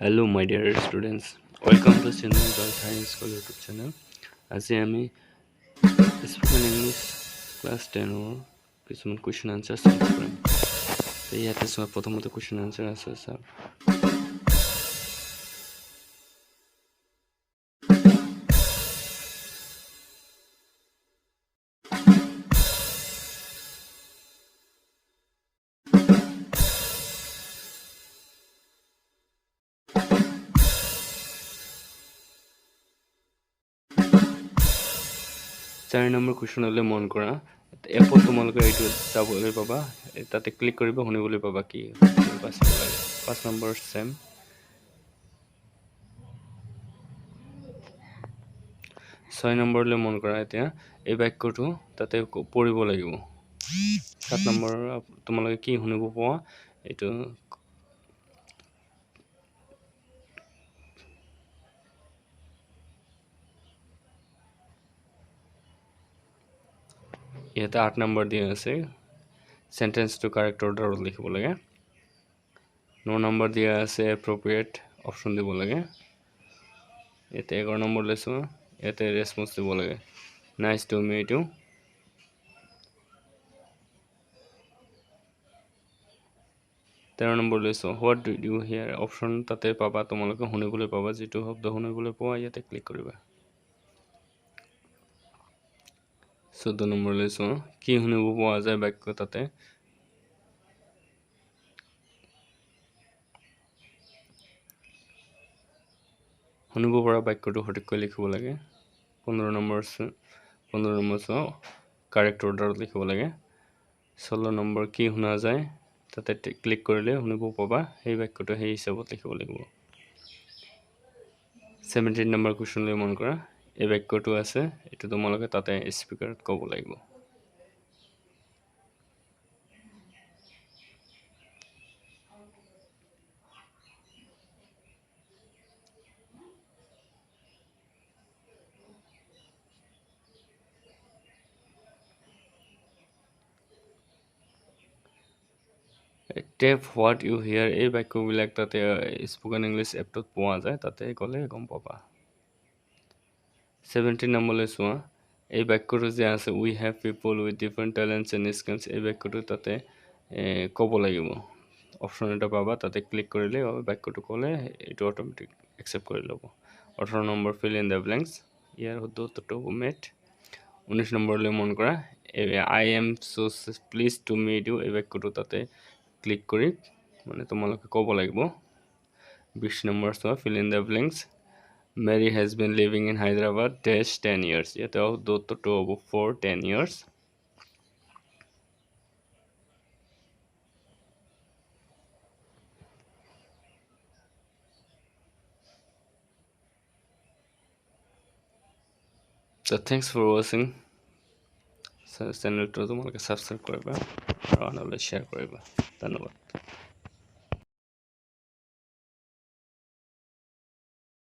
Hello, my dear students. Welcome to Channel Girls High School YouTube channel. আজি আমি spoken English class 10 কিছুমান question answer solve কৰিম। তো ইয়াতে চোৱা প্ৰথমতে কুৱেশ্যন আনসাৰ আছে চাওক। 4 নম্বৰ কুৱেশ্যনলৈ মন কৰা। এপত তোমালোকে এইটো চাবলৈ পাবা, তাতে ক্লিক কৰিব শুনিবলৈ পাবা কি বাচিব লাগে। 5 নম্বৰ চেম 6 নম্বৰলৈ মন কৰা। এতিয়া এই বাক্যটো তাতে পঢ়িব লাগিব। 7 নম্বৰ তোমালোকে কি শুনিব পোৱা এইটো ইয়াতে 8 নম্বৰ দিয়া আছে, সেন্টেন্সটো কাৰেক্ট অৰ্ডাৰত লিখিব লাগে। 9 নম্বৰ দিয়া আছে এপ্ৰোপ্ৰিয়েট অপশন দিব লাগে। ইয়াতে 11 নম্বৰ লৈছো, ইয়াতে ৰেসপন্স দিব লাগে। Nice to meet you. 13 number লৈছো what do you hear option তাতে পাবা, তোমালোকে শুনিবলৈ পাবা। যেটো শব্দ শুনিবলৈ পোৱা ইয়াতে ক্লিক কৰিবা। 14 নম্বৰ লৈছো কি শুনিব পোৱা যায় বাক্য তাতে শুনিব পৰা বাক্যটো সঠিককৈ লিখিব লাগে। 15 নম্বৰ চোৱা কাৰেক্ট অৰ্ডাৰত লিখিব লাগে। 16 নম্বৰ কি শুনা যায় তাতে ক্লিক কৰিলে শুনিব পাবা, সেই বাক্যটো সেই হিচাপত লিখিব লাগিব। 17 নম্বৰ কুৱেশ্যনলৈ মন কৰা। এই বাক্যটো আছে, এইটো তোমালোকে তাতে স্পিকাৰত ক'ব লাগিব। টেপ হোৱাট ইউ হিয়াৰ এই বাক্যবিলাক তাতে স্পোকেন ইংলিছ এপটোত পোৱা যায়, তাতে গ'লে গম পাবা। 17 নম্বৰলৈ চোৱা। এই বাক্যটো যে আছে we have people with different talents and skills, এই বাক্যটো তাতে ক'ব লাগিব। অপশ্যন এটা পাবা, তাতে ক্লিক কৰিলে বাক্যটো ক'লে এইটো অট'মেটিক একচেপ্ট কৰি ল'ব। 18 number fill in the blanks, ইয়াৰ শুদ্ধটো মেট। 19 নম্বৰলৈ মন কৰা। I am so' pleased to meet you এই বাক্যটো তাতে ক্লিক কৰি মানে তোমালোকে ক'ব লাগিব। 20 নম্বৰ চোৱা feel in the blanks. Mary has been living in Hyderabad dash 10 years. ইয়াতে শুদ্ধটো হ'ব for 10 years. So thanks for watching. চেনেলটো তোমালোকে সাবস্ক্ৰাইব কৰিবা আৰু আনলৈ শ্বেয়াৰ কৰিবা। ধন্যবাদ।